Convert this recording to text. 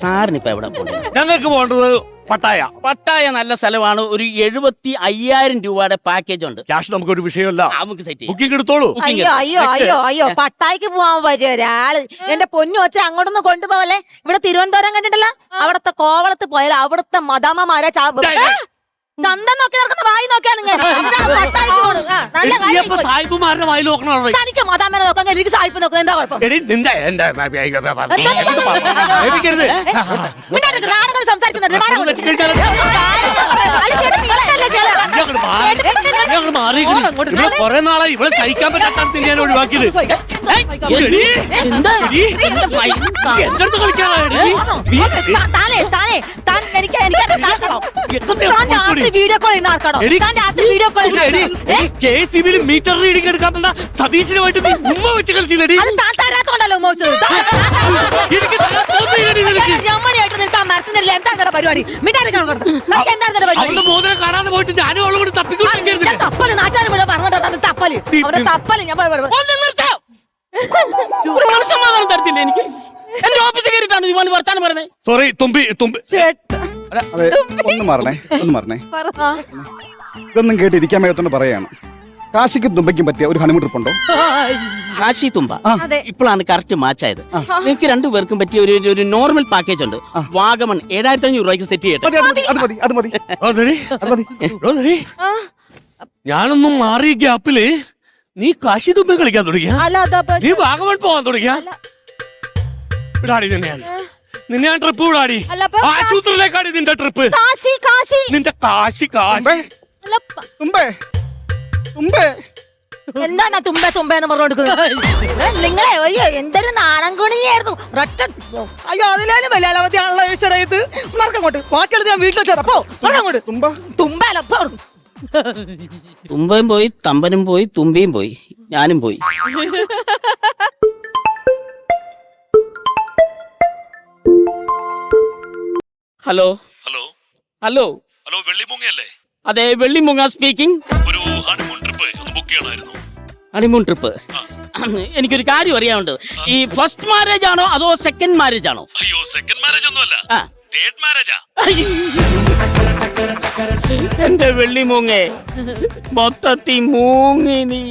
സാറിന് ഇപ്പൊ എവിടെ പോകണ്ടേ? ഞങ്ങൾക്ക് പോകേണ്ടത് പട്ടായ. പട്ടായ നല്ല സ്ഥലമാണ്. ഒരു 75,000 രൂപയുടെ പാക്കേജ് ഉണ്ട്. ക്യാഷ് നമുക്കൊരു വിഷയമല്ല, നമുക്ക് സെറ്റ് ചെയ്യാം. ബുക്കിംഗ് എടുത്തോളൂ. അയ്യോ അയ്യോ അയ്യോ അയ്യോ പട്ടായിക്ക് പോവാൻ പറ്റിയ ഒരാള് എന്റെ പൊന്നു വെച്ച അങ്ങോട്ടൊന്നും കൊണ്ടുപോവല്ലേ. ഇവിടെ തിരുവനന്തപുരം കണ്ടിട്ടല്ലോ, അവിടത്തെ കോവളത്ത് പോയാൽ അവിടുത്തെ മദാമ്മമാരെ ചന്തം നോക്കി നടക്കുന്ന വായി നോക്കിയാ നിങ്ങൾ നല്ല സായിപ്പുമാരുടെ വായിൽ നോക്കണോ? തനിക്ക് മദാമ്മനെ നോക്കാൻ എനിക്ക് സായിപ്പ് നോക്കുന്നത് എന്താ കുഴപ്പം? നാടകം സംസാരിക്കുന്നുണ്ട്. കൊറേ നാളായി ഇവിടെ സഹിക്കാൻ പറ്റാത്ത ഞാൻ ഒഴിവാക്കിയത്. വീഡിയോ കോൾ മീറ്റർ റീഡിംഗ് എടുക്കാൻ പറ്റാ സതീശനുമായിട്ട് നീ ഉമ്മ വെച്ച് കളിച്ചില്ലടി. തരാത്തോണ്ടല്ലോ പരിപാടി. മോതിരം കാണാതെ പോയിട്ട് ഞാനും അവളും കൂടി തപ്പിക്കൊണ്ടിരിക്കുന്നു. തപ്പല് നാട്ടുകാരും പറഞ്ഞിട്ട് തപ്പല് അവിടെ തപ്പല് ഞാൻ സമാധാനം തരത്തില്ല എനിക്ക്. എന്റെ ഓഫീസിൽ കയറിയിട്ടാണ് ഇവൻ വർത്താനം പറഞ്ഞത്. സോറി തുമ്പി തുമ്പി. അതെ, ഒന്ന് മാറണേ. ഇതൊന്നും കേട്ടിരിക്കാൻ മേത്തോണ്ട് പറയാണ്. കാശിക്കും തുമ്പയ്ക്കും പറ്റിയ ഒരു ഹണിമൂൺ ട്രിപ്പ് ഉണ്ടോ? കാശി തുമ്പ ഇപ്പോഴാണ് കറക്റ്റ് മാച്ച് ആയത്. നിങ്ങൾക്ക് രണ്ടുപേർക്കും പറ്റിയ ഒരു നോർമൽ പാക്കേജ് ഉണ്ട്. വാഗമൺ 7,500 രൂപയ്ക്ക് സെറ്റ് ചെയ്യട്ടെ. ഞാനൊന്നും മാറിയ ഗ്യാപ്പില് നീ കാശി തുമ്പ കളിക്കാൻ തുടങ്ങിയ, നീ വാഗമൺ പോവാൻ തുടങ്ങിയ. വിടാടി നിന്നെ ഞാൻ ട്രിപ്പ് വിടാടി. ആശുപത്രിയിലേക്കാടി നിന്റെ ട്രിപ്പ്. നിന്റെ കാശി കാശി എന്താണ് തുമ്പെന്ന് പറഞ്ഞോണ്ടിരിക്കുന്നത് നിങ്ങളെ? അയ്യോ എന്തൊരു നാണം കുണിയായിരുന്നു. അയ്യോ അതിലും വലിയ അലവധിയാണല്ലോ ഈശ്വരത്ത്. നടക്കങ്ങോട്ട് ബാക്കിയുള്ളത് ഞാൻ വീട്ടിൽ വെച്ചപ്പോ അങ്ങോട്ട് തുമ്പലപ്പോ. തുമ്പയും പോയി, തമ്പനും പോയി, തുമ്പിയും പോയി, ഞാനും പോയി. ഹലോ ഹലോ ഹലോ ഹലോ വെള്ളിമുങ്ങയല്ലേ? അതെ, വെള്ളിമുങ്ങ സ്പീക്കിംഗ്. ഒരു ഹണിമൂൺ ട്രിപ്പ് ഒന്ന് ബുക്ക് ചെയ്യണമായിരുന്നു. Honeymoon trip. എനിക്കൊരു കാര്യം അറിയാനുണ്ട്. ഈ ഫസ്റ്റ് മാരേജ് ആണോ അതോ സെക്കൻഡ് മാരേജ് ആണോ? അയ്യോ, സെക്കൻഡ് മാരേജ് ഒന്നുമല്ല, തേർഡ് മാരേജാ. എന്റെ വെള്ളിമൂങ്ങേ, മൊത്തത്തി മൂങ്ങി നീ.